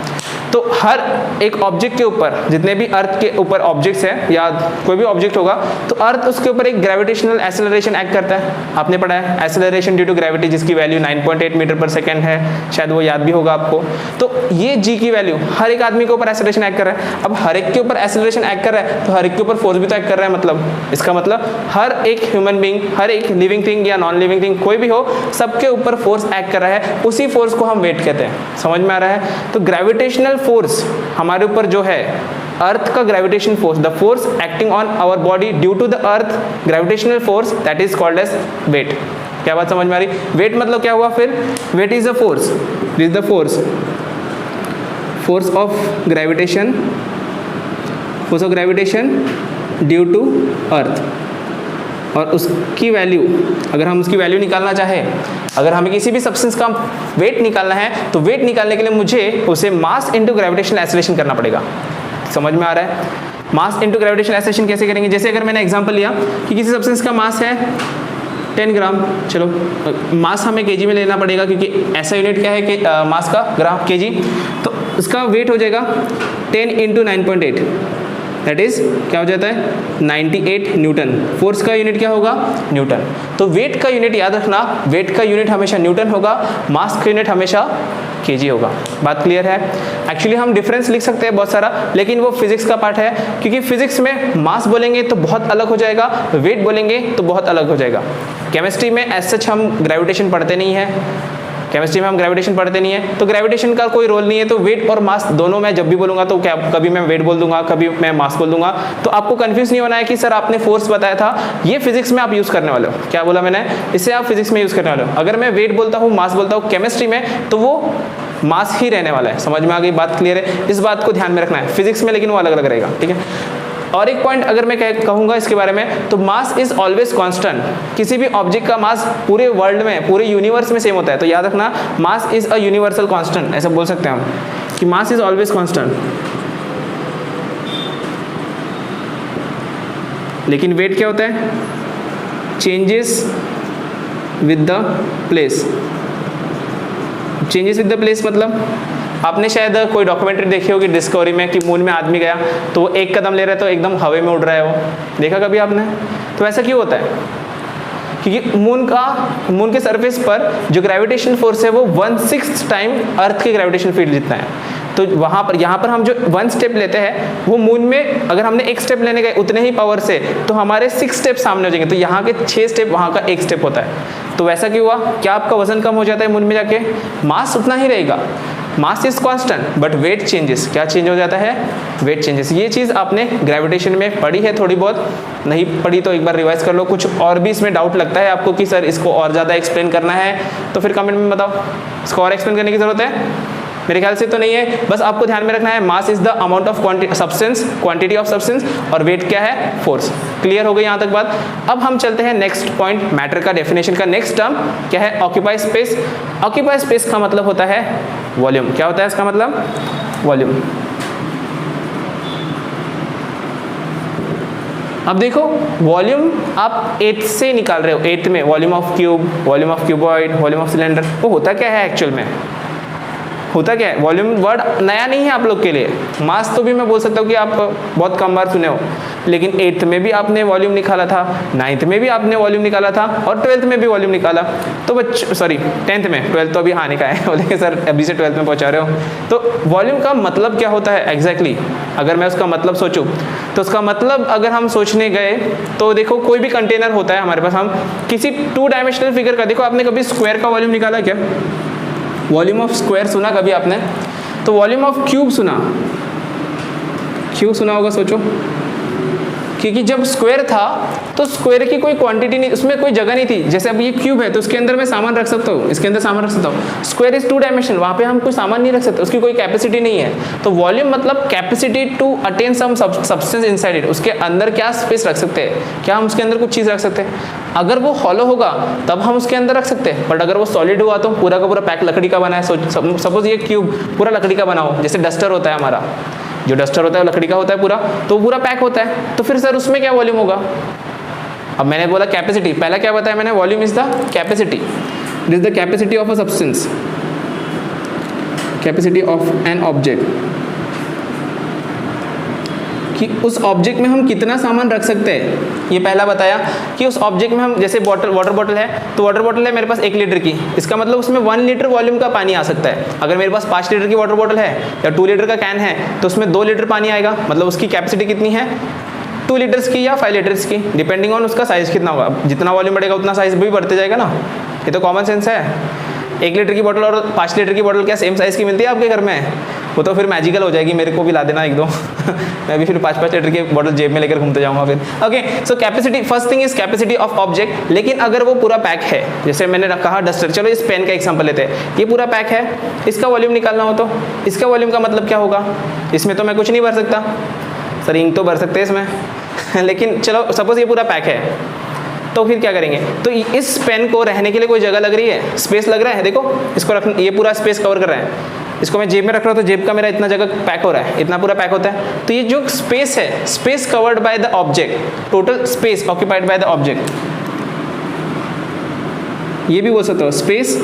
[SPEAKER 1] तो हर एक ऑब्जेक्ट के ऊपर, जितने भी अर्थ के ऊपर ऑब्जेक्ट्स हैं या कोई भी ऑब्जेक्ट होगा, तो अर्थ उसके ऊपर एक ग्रेविटेशनल एक्सेलरेशन एक्ट करता है। आपने पढ़ा है एक्सेलरेशन ड्यू टू ग्रेविटी, जिसकी वैल्यू 9.8 मीटर पर सेकेंड है, शायद वो याद भी होगा आपको। तो ये जी की वैल्यू हर एक आदमी के ऊपर एक्सेलरेशन एक्ट कर रहा है। अब हर एक के ऊपर एक्सेलरेशन एक्ट कर रहा है तो हर एक के ऊपर फोर्स भी तो एक्ट कर रहा है। मतलब इसका मतलब हर एक ह्यूमन बीइंग, हर एक लिविंग थिंग या नॉन लिविंग थिंग कोई भी हो, सबके ऊपर फोर्स एक्ट कर रहा है। उसी फोर्स को हम वेट कहते हैं। समझ में आ रहा है? तो ग्रेविटेशनल फोर्स हमारे ऊपर जो है, अर्थ का gravitation force, the force acting on our body due to the earth gravitational force, that is called as weight. क्या बात समझ में आ रही? वेट मतलब क्या हुआ फिर? Weight is the force, is the force of gravitation, due to earth. और उसकी वैल्यू, अगर हम उसकी वैल्यू निकालना चाहें, अगर हमें किसी भी सब्सटेंस का वेट निकालना है तो वेट निकालने के लिए मुझे उसे मास इनटू ग्रेविटेशनल एक्सेलरेशन करना पड़ेगा। समझ में आ रहा है? मास इनटू ग्रेविटेशनल एक्सेलरेशन कैसे करेंगे? जैसे अगर मैंने एग्जांपल लिया कि किसी सब्सटेंस का मास है 10 ग्राम, चलो मास हमें केजी में लेना पड़ेगा क्योंकि ऐसा यूनिट क्या है कि मास का ग्राम केजी, तो उसका वेट हो जाएगा 10 इंटू 9.8, दैट इज क्या हो जाता है 98 न्यूटन। फोर्स का यूनिट क्या होगा? न्यूटन। तो वेट का यूनिट याद रखना, वेट का यूनिट हमेशा न्यूटन होगा, मास का यूनिट हमेशा केजी होगा। बात क्लियर है? एक्चुअली हम डिफरेंस लिख सकते हैं बहुत सारा, लेकिन वो फिजिक्स का पार्ट है, क्योंकि फिजिक्स में मास बोलेंगे तो बहुत अलग हो जाएगा, वेट बोलेंगे तो बहुत अलग हो जाएगा। केमिस्ट्री में एज सच हम ग्रेविटेशन पढ़ते नहीं है, तो ग्रेविटेशन का कोई रोल नहीं है। तो वेट और मास दोनों मैं जब भी बोलूंगा तो क्या, कभी मैं वेट बोल दूंगा, कभी मैं मास बोल दूंगा। तो आपको कंफ्यूज नहीं होना है कि सर आपने फोर्स बताया था, ये फिजिक्स में आप यूज करने वाले हो। क्या बोला मैंने? इसे आप फिजिक्स में यूज करने वाले हो। अगर मैं वेट बोलता हूँ, मास बोलता हूँ केमिस्ट्री में, तो वो मास ही रहने वाला है। समझ में आ गई? बात क्लियर है? इस बात को ध्यान में रखना है। फिजिक्स में लेकिन वो अलग अलग रहेगा, ठीक है। और एक पॉइंट अगर मैं कहूँगा इसके बारे में, तो मास इज ऑलवेज कांस्टेंट। किसी भी ऑब्जेक्ट का मास पूरे वर्ल्ड में, पूरे यूनिवर्स में सेम होता है। तो याद रखना, mass is a universal constant, ऐसा बोल सकते हैं हम कि मास इज ऑलवेज कांस्टेंट। लेकिन वेट क्या होता है? Changes with the place. Changes with the place मतलब आपने शायद कोई डॉक्यूमेंट्री देखी होगी डिस्कवरी में कि मून में आदमी गया तो वो एक कदम ले रहा है तो एकदम हवा में उड़ रहा है, वो देखा कभी आपने? तो ऐसा क्यों होता है? क्योंकि मून के सरफेस पर जो ग्रेविटेशन फोर्स है वो 1/6 टाइम अर्थ के ग्रेविटेशन फील्ड जितना है। तो वहाँ पर, यहाँ पर हम जो 1 स्टेप लेते हैं, वो मून में अगर हमने 1 स्टेप लेने गए उतने ही पावर से, तो हमारे 6 स्टेप सामने हो जाएंगे। तो यहाँ के 6 स्टेप, वहाँ का 1 स्टेप होता है। तो वैसा क्यों हुआ? क्या आपका वजन कम हो जाता है मून में जाके? मास उतना ही रहेगा, mass is constant but weight changes. क्या चेंज हो जाता है? Weight changes. ये चीज़ आपने ग्रेविटेशन में पढ़ी है थोड़ी बहुत, नहीं पढ़ी तो एक बार रिवाइज कर लो। कुछ और भी इसमें डाउट लगता है आपको कि सर इसको और ज़्यादा एक्सप्लेन करना है, तो फिर कमेंट में बताओ। इसको और एक्सप्लेन करने की ज़रूरत है? मेरे ख्याल से तो नहीं है। बस आपको ध्यान में रखना है, मास is the amount of substance, quantity of substance, और वेट क्या है? फोर्स। क्लियर हो गई यहाँ तक बात? अब हम चलते हैं नेक्स्ट पॉइंट, मैटर का डेफिनेशन का नेक्स्ट टर्म क्या है? Occupy space. ऑक्यूपाई स्पेस का मतलब होता है वॉल्यूम। क्या होता है इसका मतलब? वॉल्यूम। अब देखो, वॉल्यूम आप 8 से निकाल रहे हो, 8 में volume of cube, volume of cuboid, volume of cylinder, वो होता क्या है एक्चुअल में? होता क्या है, वॉल्यूम वर्ड नया नहीं है आप लोग के लिए। मास तो भी मैं बोल सकता हूँ कि आप बहुत कम बार सुने हो, लेकिन 8th में भी आपने वॉल्यूम निकाला था, 9th में भी आपने वॉल्यूम निकाला था, और 12th में भी वॉल्यूम निकाला। तो बच्चों सॉरी 10th में, 12th तो अभी हानि का है, बोलेंगे सर अभी से 12th में पहुँचा रहे हो। तो वॉल्यूम का मतलब क्या होता है एग्जैक्टली अगर मैं उसका मतलब सोचूं, तो उसका मतलब अगर हम सोचने गए तो देखो कोई भी कंटेनर होता है हमारे पास, हम किसी 2 डायमेंशनल फिगर का, देखो आपने कभी स्क्वायर का वॉल्यूम निकाला क्या, वॉल्यूम ऑफ स्क्वायर सुना कभी आपने, तो वॉल्यूम ऑफ क्यूब सुना, क्यूब सुना होगा सोचो, क्योंकि जब स्क्वायर था तो स्क्वायर की कोई क्वांटिटी नहीं, उसमें कोई जगह नहीं थी। जैसे अब ये क्यूब है तो उसके अंदर मैं सामान रख सकता हूँ, इसके अंदर सामान रख सकता हूँ। स्क्वायर इज 2 डायमेंशन, वहाँ पे हम कोई सामान नहीं रख सकते, उसकी कोई कैपेसिटी नहीं है। तो वॉल्यूम मतलब capacity to attain some substance inside it, उसके अंदर क्या स्पेस रख सकते हैं, क्या हम उसके अंदर कुछ चीज़ रख सकते हैं। अगर वो हॉलो होगा तब हम उसके अंदर रख सकते हैं, बट अगर वो सॉलिड हुआ तो पूरा का पूरा पैक लकड़ी का बना है। सपोज ये क्यूब पूरा लकड़ी का बना हो, जैसे डस्टर होता है हमारा, जो डस्टर होता है वो लकड़ी का होता है पूरा, तो पूरा पैक होता है, तो फिर सर उसमें क्या वॉल्यूम होगा। अब मैंने बोला कैपेसिटी, पहला क्या बताया मैंने, volume is the capacity, it is the capacity of a substance, capacity of an object, कि उस ऑब्जेक्ट में हम कितना सामान रख सकते हैं। ये पहला बताया कि उस ऑब्जेक्ट में हम, जैसे वाटर बॉटल है, तो वाटर बॉटल है मेरे पास 1 लीटर की, इसका मतलब उसमें 1 लीटर वॉल्यूम का पानी आ सकता है। अगर मेरे पास 5 लीटर की वाटर बॉटल है या 2 लीटर का कैन है, तो उसमें 2 लीटर पानी आएगा, मतलब उसकी कैपेसिटी कितनी है, 2 लीटर्स की या 5 लीटर्स की, डिपेंडिंग ऑन उसका साइज़ कितना होगा। जितना वॉल्यूम बढ़ेगा उतना साइज़ भी बढ़ते जाएगा ना, ये तो कॉमन सेंस है। 1 लीटर की बोतल और 5 लीटर की बोतल क्या सेम साइज़ की मिलती है आपके घर में, वो तो फिर मैजिकल हो जाएगी, मेरे को भी ला देना 1-2 मैं भी फिर 5-5 लीटर की बोतल जेब में लेकर घूमते जाऊंगा फिर। Okay, so capacity, first thing is capacity of object. लेकिन अगर वो पूरा पैक है, जैसे मैंने कहा डस्टर, चलो इस पेन का एग्जांपल लेते हैं, ये पूरा पैक है, इसका वॉल्यूम निकालना हो तो इसका वॉल्यूम का मतलब क्या होगा, इसमें तो मैं कुछ नहीं भर सकता, सर इंक तो भर सकते हैं इसमें लेकिन चलो सपोज ये पूरा पैक है, तो फिर क्या करेंगे, तो इस पेन को रहने के लिए कोई जगह लग रही है, स्पेस लग रहा है, देखो इसको रख, ये पूरा स्पेस कवर कर रहा है, इसको मैं जेब में रख रहा हूँ तो जेब का मेरा इतना जगह पैक हो रहा है, इतना पूरा पैक होता है। तो ये जो स्पेस है, space covered by the object, total space occupied by the object, ये भी बोल सकते हो space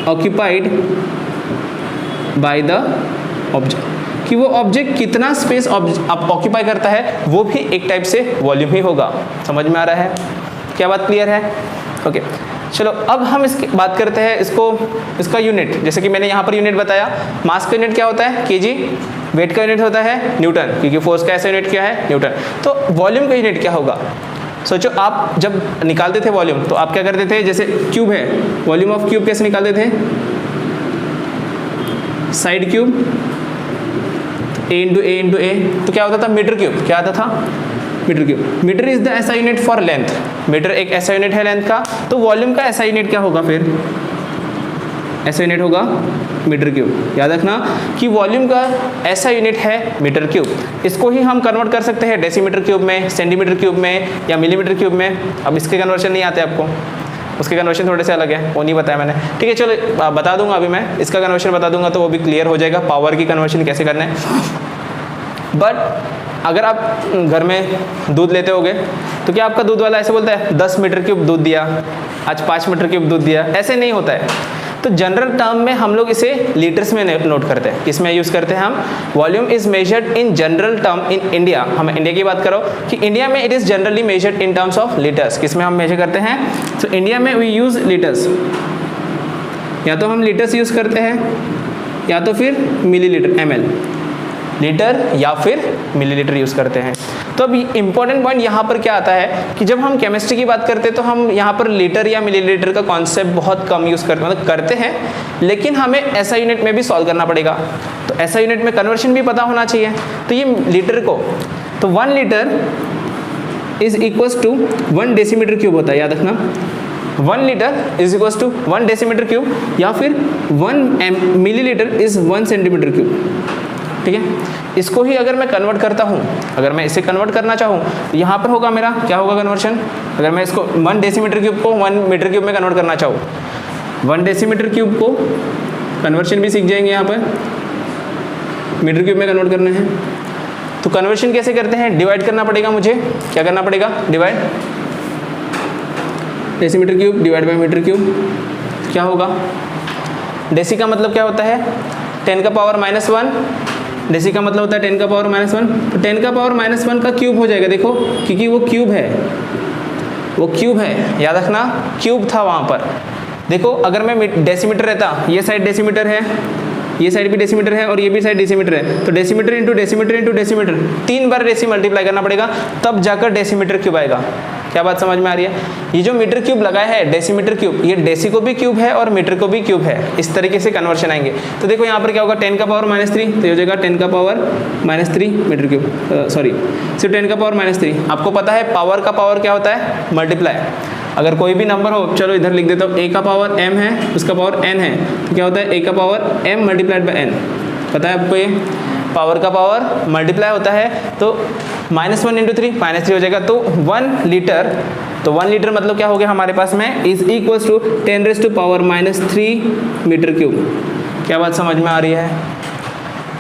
[SPEAKER 1] occupied by the object, कि वो ऑब्जेक्ट कितना स्पेस ऑक्यूपाई करता है, वो भी एक टाइप से वॉल्यूम ही होगा। समझ में आ रहा है, क्या बात क्लियर है? ओके, चलो अब हम इसकी बात करते हैं, इसका यूनिट, जैसे कि मैंने यहाँ पर यूनिट बताया, मास का यूनिट क्या होता है केजी, वेट का यूनिट होता है न्यूटन, क्योंकि फोर्स का ऐसा यूनिट क्या है न्यूटन। तो वॉल्यूम का यूनिट क्या होगा, सोचो आप जब निकालते थे वॉल्यूम तो आप क्या करते थे, जैसे क्यूब है, वॉल्यूम ऑफ क्यूब कैसे निकालते थे, side cube a into a, तो क्या होता था मीटर क्यूब, क्या आता था metre cube. Metre is the ऐसा यूनिट फॉर लेंथ, मीटर एक ऐसा यूनिट है लेंथ का, तो वॉल्यूम का ऐसा यूनिट क्या होगा, फिर ऐसा यूनिट होगा मीटर क्यूब। याद रखना कि वॉल्यूम का ऐसा यूनिट है मीटर क्यूब, इसको ही हम कन्वर्ट कर सकते हैं डेसीमीटर क्यूब में, सेंटीमीटर क्यूब में या मिलीमीटर क्यूब में। अब इसके कन्वर्शन नहीं आते आपको, उसके कन्वर्शन थोड़े से अलग है, वो नहीं बताया मैंने, ठीक है चलो बता दूंगा अभी मैं, इसका कन्वर्शन बता दूंगा तो वो भी क्लियर हो जाएगा, पावर की कन्वर्शन कैसे करना है। बट अगर आप घर में दूध लेते होगे तो क्या आपका दूध वाला ऐसे बोलता है 10 मीटर क्यूब दूध दिया, आज 5 मीटर क्यूब दूध दिया, ऐसे नहीं होता है। तो जनरल टर्म में हम लोग इसे लीटर्स में नोट करते हैं, किसमें यूज़ करते हैं हम, volume is measured in general term in India, हम इंडिया की बात करो कि इंडिया में it is generally measured in terms of litres, किसमें हम मेजर करते हैं, तो इंडिया में वी यूज़ लीटर्स, या तो हम लीटर्स यूज़ करते हैं या तो फिर मिलीलीटर ml, लीटर या फिर मिलीलीटर यूज़ करते हैं। तो अब इंपॉर्टेंट पॉइंट यहाँ पर क्या आता है कि जब हम केमिस्ट्री की बात करते हैं तो हम यहाँ पर लीटर या मिलीलीटर का कॉन्सेप्ट बहुत कम यूज़ करते हैं, मतलब करते हैं, लेकिन हमें ऐसा यूनिट में भी सॉल्व करना पड़ेगा, तो ऐसा यूनिट में कन्वर्शन भी पता होना चाहिए। तो ये लीटर को, तो 1 litre is equals to 1 decimetre cube होता है, याद रखना 1 litre is equals to 1 decimetre cube, या फिर 1 मिलीलीटर इज 1 सेंटीमीटर क्यूब, ठीक है। इसको ही अगर मैं कन्वर्ट करता हूँ, अगर मैं इसे कन्वर्ट करना चाहूँ, यहाँ पर होगा मेरा क्या होगा कन्वर्शन, अगर मैं इसको 1 डेसीमीटर क्यूब को 1 मीटर क्यूब में कन्वर्ट करना चाहूँ, 1 डेसीमीटर क्यूब को कन्वर्शन भी सीख जाएंगे, यहाँ पर मीटर क्यूब में कन्वर्ट करना है। तो कन्वर्शन कैसे करते हैं, डिवाइड करना पड़ेगा मुझे, क्या करना पड़ेगा, divide, decimetre cube divide by metre cube, क्या होगा डेसी का मतलब क्या होता है 10 का पावर -1, डेसी का मतलब होता है 10 का पावर -1, तो 10 का पावर -1 का क्यूब हो जाएगा, देखो क्योंकि वो क्यूब है, वो क्यूब है, याद रखना क्यूब था वहाँ पर। देखो अगर मैं डेसीमीटर रहता, ये साइड डेसीमीटर है, ये साइड भी डेसीमीटर है और ये भी साइड डेसीमीटर है, तो decimetre into decimetre into decimetre 3 बार डेसी मल्टीप्लाई करना पड़ेगा, तब जाकर डेसीमीटर क्यूब आएगा। क्या बात समझ में आ रही है? ये जो मीटर क्यूब लगा है डेसीमीटर क्यूब, ये डेसी को भी क्यूब है और मीटर को भी क्यूब है, इस तरीके से कन्वर्शन आएंगे। तो देखो यहाँ पर क्या होगा 10 का पावर -3, तो ये हो जाएगा 10 का पावर -3 मीटर क्यूब, सॉरी सिर्फ 10 का पावर -3। आपको पता है पावर का पावर क्या होता है मल्टीप्लाई। अगर कोई भी नंबर हो, चलो इधर लिख देता हूँ, a का पावर m है, उसका पावर n है, तो क्या होता है a का power m multiplied by n। पता है आपको ये पावर का पावर मल्टीप्लाई होता है, तो -1 इंटू 3 -3 हो जाएगा, तो 1 लीटर, तो 1 लीटर मतलब क्या हो गया हमारे पास में is equals to 10⁻³ metre cube. क्या बात समझ में आ रही है?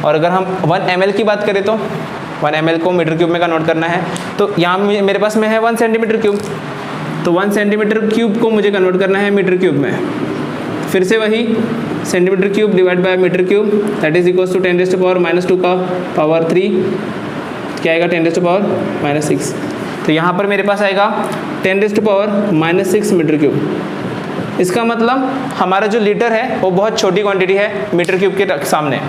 [SPEAKER 1] और अगर हम 1 ml की बात करें तो 1 ml को मीटर क्यूब में कन्वर्ट करना है, तो यहाँ मेरे पास में है 1 सेंटीमीटर क्यूब, तो 1 सेंटीमीटर क्यूब को मुझे कन्वर्ट करना है मीटर क्यूब में। फिर से वही centimetre cube divide by metre cube, that is equals to 10⁻² का पावर 3, क्या आएगा 10⁻6। तो यहाँ पर मेरे पास आएगा 10⁻6 मीटर क्यूब। इसका मतलब हमारा जो लीटर है वो बहुत छोटी क्वांटिटी है मीटर क्यूब के सामने।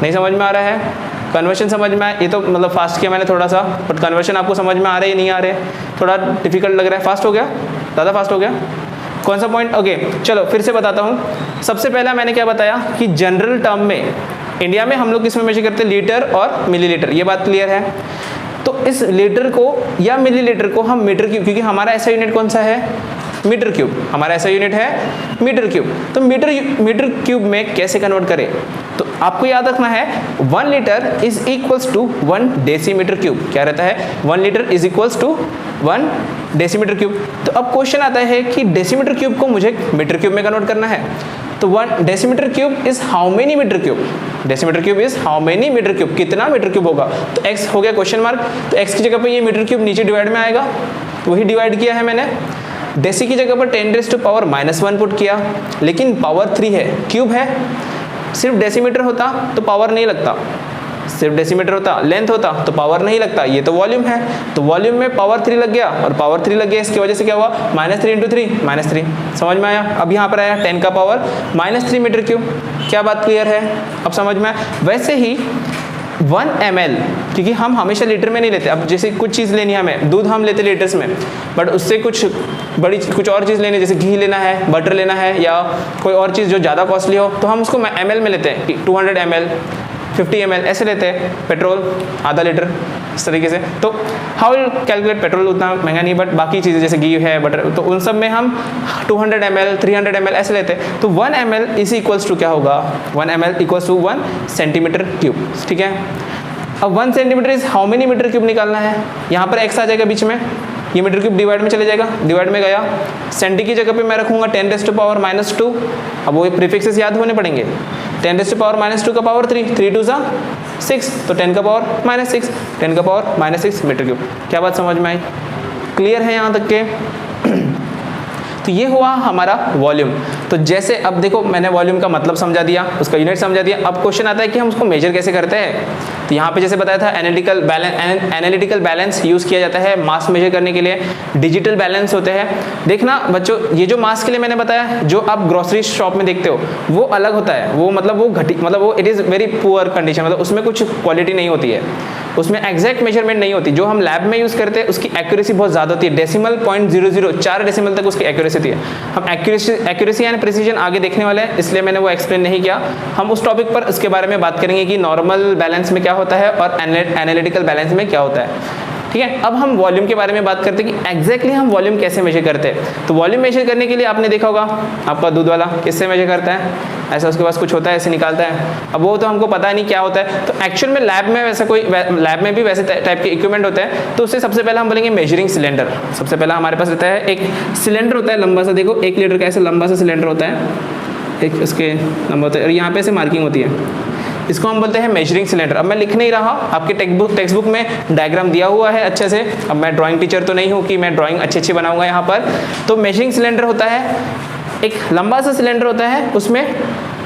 [SPEAKER 1] नहीं समझ में आ रहा है? कन्वर्शन समझ में आए? ये तो मतलब फास्ट किया मैंने थोड़ा सा, बट कन्वर्शन आपको समझ में आ रहा है नहीं आ रहे? थोड़ा डिफिकल्ट लग रहा है? फास्ट हो गया? ज़्यादा फास्ट हो गया? कौन सा पॉइंट? ओके चलो फिर से बताता हूँ। सबसे पहला मैंने क्या बताया कि जनरल टर्म में इंडिया में हम लोग किस में मेजर करते हैं, लीटर और मिलीलीटर, ये बात क्लियर है। तो इस लीटर को या मिलीलीटर को हम मीटर क्यूब, क्योंकि हमारा ऐसा यूनिट कौन सा है मीटर क्यूब, हमारा ऐसा यूनिट है मीटर क्यूब, तो मीटर क्यूब में कैसे कन्वर्ट करें? तो आपको याद रखना है 1 litre is equals to 1 decimetre cube. क्या रहता है? 1 litre is equals to 1 decimetre cube. तो अब क्वेश्चन आता है कि डेसीमीटर क्यूब को मुझे मीटर क्यूब में कन्वर्ट करना है, तो 1 decimetre cube is how many metre cube? Decimetre cube is how many metre cube, कितना मीटर क्यूब होगा? तो x हो गया क्वेश्चन मार्क, तो x की जगह पे ये मीटर क्यूब नीचे डिवाइड में आएगा, वही डिवाइड किया है मैंने। डेसी की जगह पर 10⁻1 पुट किया, लेकिन पावर 3 है, क्यूब है, सिर्फ डेसीमीटर होता तो पावर नहीं लगता, सिर्फ डेसीमीटर होता, लेंथ होता तो पावर नहीं लगता, ये तो वॉल्यूम है, तो वॉल्यूम में पावर 3 लग गया, और पावर 3 लग गया इसकी वजह से क्या हुआ -3 इंटू 3 -3। समझ में आया? अब यहाँ पर आया 10 का पावर -3 मीटर क्यूब। क्या बात क्लियर है? अब समझ में आया? वैसे ही 1 ml, क्योंकि हम हमेशा लीटर में नहीं लेते, अब जैसे कुछ चीज़ लेनी है हमें, दूध हम लेते लीटर्स में, बट उससे कुछ और चीज़ लेनी है, जैसे घी लेना है, बटर लेना है, या कोई और चीज़ जो ज़्यादा कॉस्टली हो, तो हम उसको ml में लेते हैं, 200 ml 50 ml ऐसे लेते हैं। पेट्रोल आधा लीटर इस तरीके से, तो हाउ विल कैलकुलेट पेट्रोल, उतना महंगा नहीं, बट बाकी चीज़ें जैसे घी है, बटर, तो उन सब में हम 200 ml 300 ml ऐसे लेते हैं। तो 1 ml इज इक्वल्स टू क्या होगा, 1 ml equals to 1 centimetre cube. ठीक है, अब 1 centimetre is how many metre cube निकालना है। यहाँ पर x आ जाएगा बीच में, ये मीटर क्यूब डिवाइड में चले जाएगा, डिवाइड में गया, सेंटी की जगह पे मैं रखूंगा 10⁻2। अब वो प्रीफिक्सेस याद होने पड़ेंगे, 10⁻2 का पावर 3, 3 2 6, तो 10 का पावर -6, 10 का पावर -6 मीटर क्यूब। क्या बात समझ में आई? क्लियर है यहाँ तक के? तो ये हुआ हमारा वॉल्यूम। तो जैसे अब देखो मैंने वॉल्यूम का मतलब समझा दिया, उसका यूनिट समझा दिया। अब क्वेश्चन आता है कि हम उसको मेजर कैसे करते हैं। तो यहाँ पे जैसे बताया था एनालिटिकल बैलेंस यूज़ किया जाता है मास मेजर करने के लिए। डिजिटल बैलेंस होते हैं। देखना बच्चों, ये जो मास के लिए मैंने बताया, जो आप ग्रोसरी शॉप में देखते हो वो अलग होता है, वो मतलब वो घटी, मतलब वो it is very poor condition, मतलब उसमें कुछ क्वालिटी नहीं होती है, उसमें एग्जैक्ट मेजरमेंट नहीं होती। जो हम लैब में यूज़ करते हैं उसकी एक्यूरेसी बहुत ज़्यादा होती है, डेसिमल 0.00 4 डेसिमल तक उसकी एक्यूरेसी होती है। हम एक्यूरेसी एंड प्रिसीजन आगे देखने वाले हैं, इसलिए मैंने वो एक्सप्लेन नहीं किया। हम उस टॉपिक पर इसके बारे में बात करेंगे कि नॉर्मल बैलेंस में क्या होता है और एनालिटिकल बैलेंस में क्या होता है। ठीक है, अब हम वॉल्यूम के बारे में बात करते हैं कि एग्जैक्टली हम वॉल्यूम कैसे मेजर करते हैं। तो वॉल्यूम मेजर करने के लिए आपने देखा होगा आपका दूध वाला किससे मेजर करता है, ऐसा उसके पास कुछ होता है, ऐसे निकालता है। अब वो तो हमको पता नहीं क्या होता है, तो एक्चुअल में लैब में वैसा कोई, लैब में भी वैसे टाइप के इक्विपमेंट होते हैं। तो उससे सबसे पहले हम बोलेंगे मेजरिंग सिलेंडर। सबसे पहला हमारे पास रहता है एक सिलेंडर होता है लंबा सा, देखो 1 लीटर का ऐसा लंबा सा सिलेंडर होता है, एक उसके लंबा होता है, और यहाँ पे ऐसे मार्किंग होती है, इसको हम बोलते हैं मेजरिंग सिलेंडर। अब मैं लिख नहीं रहा, आपके टेक्स्ट बुक में डायग्राम दिया हुआ है अच्छे से। अब मैं ड्राइंग टीचर तो नहीं हूँ कि मैं ड्राइंग अच्छी बनाऊंगा यहाँ पर। तो मेजरिंग सिलेंडर होता है, एक लंबा सा सिलेंडर होता है, उसमें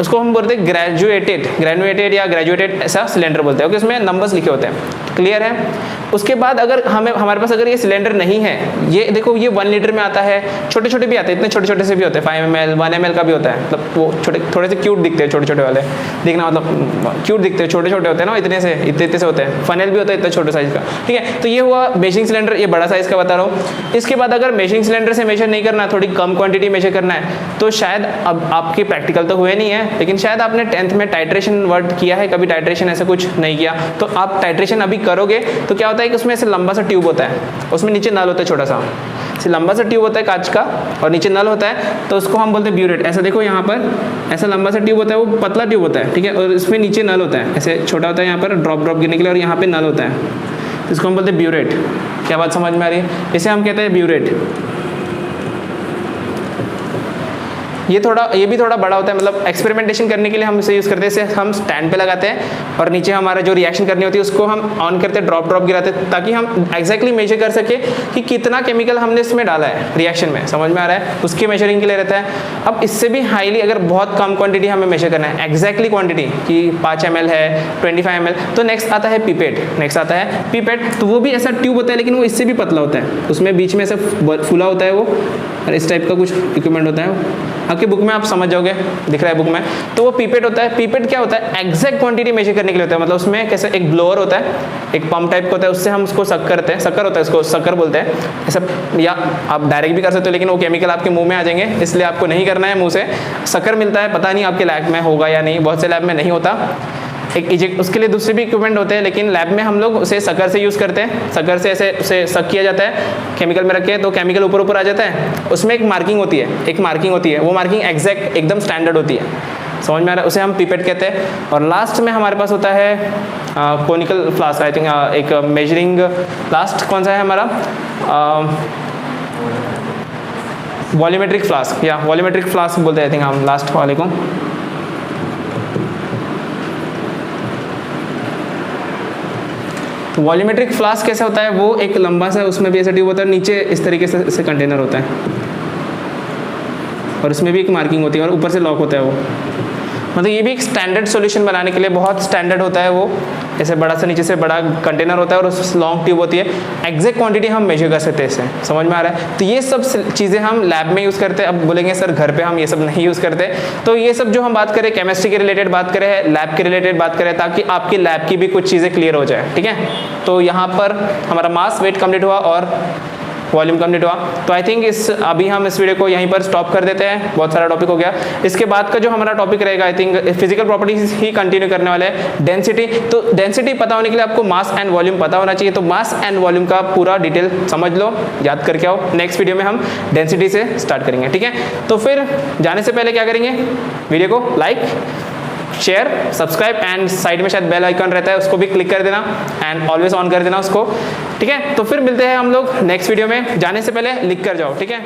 [SPEAKER 1] उसको हम बोलते हैं ग्रेजुएटेड या ग्रेजुएटेड ऐसा सिलेंडर बोलते हैं, ओके, उसमें नंबर्स लिखे होते हैं, क्लियर है। उसके बाद अगर हमारे पास अगर ये सिलेंडर नहीं है, ये देखो ये 1 लीटर में आता है, छोटे छोटे भी आते हैं, इतने छोटे छोटे से भी होते हैं, 5 ml 1 ml का भी होता है, मतलब वो छोटे थोड़े से क्यूट दिखते हैं, छोटे छोटे वाले देखना, मतलब क्यूट दिखते हैं, छोटे छोटे होते हैं ना, इतने से होते हैं, फनेल भी होता है इतना छोटे साइज का, ठीक है। तो ये हुआ मेजरिंग सिलेंडर, ये बड़ा साइज का बता रहा हूँ। इसके बाद अगर मेजरिंग सिलेंडर से मेजर नहीं करना, थोड़ी कम क्वांटिटी मेजर करना है, तो शायद अब आपके प्रैक्टिकल तो हुए नहीं है, लेकिन शायद आपने 10th में टाइट्रेशन वर्ड किया है, कभी टाइट्रेशन ऐसा कुछ नहीं किया, तो आप टाइट्रेशन अभी करोगे तो क्या होता है कि उसमें ऐसे लंबा सा ट्यूब होता है, उसमें नीचे नल होता है, छोटा सा लंबा सा ट्यूब होता है कांच का और नीचे नल होता है, तो उसको हम बोलते हैं ब्यूरेट। ऐसा देखो यहाँ पर ऐसा लंबा सा ट्यूब होता है, वो पतला ट्यूब होता है, ठीक है, और इसमें नीचे नल होता है, ऐसे छोटा होता है यहाँ पर ड्रॉप गिरने के लिए, और यहाँ पे नल होता है, तो इसको हम बोलते हैं ब्यूरेट। क्या बात समझ में आ रही है? इसे हम कहते हैं ब्यूरेट। ये भी थोड़ा बड़ा होता है, मतलब एक्सपेरिमेंटेशन करने के लिए हम इसे यूज़ करते हैं। इसे हम स्टैंड पे लगाते हैं और नीचे हमारा जो रिएक्शन करनी होती है उसको हम ऑन करते हैं, ड्रॉप गिराते हैं, ताकि हम एग्जैक्टली मेजर कर सके कि कितना केमिकल हमने इसमें डाला है रिएक्शन में, समझ में आ रहा है? उसकी मेजरिंग के लिए रहता है। अब इससे भी हाईली अगर बहुत कम क्वान्टिटी हमें मेजर करना है, एग्जैक्टली क्वान्टिटी कि 5 ml है, 25 ml, तो नेक्स्ट आता है पीपेट। तो वो भी ऐसा ट्यूब होता है, लेकिन वो इससे भी पतला होता है, उसमें बीच में ऐसा फूला होता है वो, और इस टाइप का कुछ इक्विपमेंट होता है, आपकी बुक में आप समझ जाओगे, दिख रहा है बुक में। तो वो पीपेट होता है। पीपेट क्या होता है? एग्जैक्ट क्वांटिटी मेजर करने के लिए होता है, मतलब उसमें कैसे एक ब्लोअर होता है, एक पंप टाइप का होता है, उससे हम उसको सक करते हैं, शक्कर होता है, उसको शक्कर बोलते हैं ऐसा, या आप डायरेक्ट भी कर सकते हो, लेकिन वो केमिकल आपके मुंह में आ जाएंगे, इसलिए आपको नहीं करना है मुंह से। शक्कर मिलता है, पता नहीं आपके लैब में होगा या नहीं, बहुत से लैब में नहीं होता। एक इजेक्ट, उसके लिए दूसरे भी इक्विपमेंट होते हैं, लेकिन लैब में हम लोग उसे शक्कर से यूज़ करते हैं। शक्कर से ऐसे उसे सक किया जाता है, केमिकल में रखे तो केमिकल ऊपर आ जाता है, उसमें एक मार्किंग होती है, वो मार्किंग एग्जैक्ट एकदम स्टैंडर्ड होती है, समझ में आ रहा है? उसे हम पिपेट कहते हैं। और लास्ट में हमारे पास होता है कोनिकल फ्लास्क, आई थिंक एक मेजरिंग। लास्ट कौन सा है हमारा? वॉल्यूमेट्रिक फ्लास्क, या वॉल्यूमेट्रिक फ्लास्क बोलते हैं आई थिंक हम लास्ट वाले को। वॉल्यूमेट्रिक फ्लास्क कैसे होता है? वो एक लंबा सा, उसमें भी ऐसा ट्यूब होता है, नीचे इस तरीके से कंटेनर होता है, और उसमें भी एक मार्किंग होती है, और ऊपर से लॉक होता है वो। मतलब ये भी एक स्टैंडर्ड सॉल्यूशन बनाने के लिए बहुत स्टैंडर्ड होता है वो, ऐसे बड़ा सा नीचे से बड़ा कंटेनर होता है, और उस लॉन्ग ट्यूब होती है, एग्जैक्ट क्वांटिटी हम मेजर कर सकते हैं इससे, समझ में आ रहा है? तो ये सब चीज़ें हम लैब में यूज़ करते हैं। अब बोलेंगे सर घर पे हम ये सब नहीं यूज़ करते, तो ये सब जो हम बात करें केमिस्ट्री के रिलेटेड बात करें, लैब के रिलेटेड बात करें, ताकि आपकी लैब की भी कुछ चीज़ें क्लियर हो जाए, ठीक है? तो यहाँ पर हमारा मास, वेट कंप्लीट हुआ और वॉल्यूम कंप्लीट हुआ। तो आई थिंक अभी हम इस वीडियो को यहीं पर स्टॉप कर देते हैं, बहुत सारा टॉपिक हो गया। इसके बाद का जो हमारा टॉपिक रहेगा, I think physical properties he continue करने वाले हैं। डेंसिटी, तो डेंसिटी पता होने के लिए आपको मास एंड वॉल्यूम पता होना चाहिए, तो मास एंड वॉल्यूम का पूरा डिटेल समझ लो, याद करके आओ। नेक्स्ट वीडियो में हम डेंसिटी से स्टार्ट करेंगे, ठीक है? तो फिर जाने से पहले क्या करेंगे, वीडियो को like, share, subscribe and side में शायद बेल आइकन रहता है, उसको भी क्लिक कर देना एंड ऑलवेज ऑन कर देना उसको, ठीक है? तो फिर मिलते हैं हम लोग नेक्स्ट वीडियो में। जाने से पहले लिख कर जाओ, ठीक है?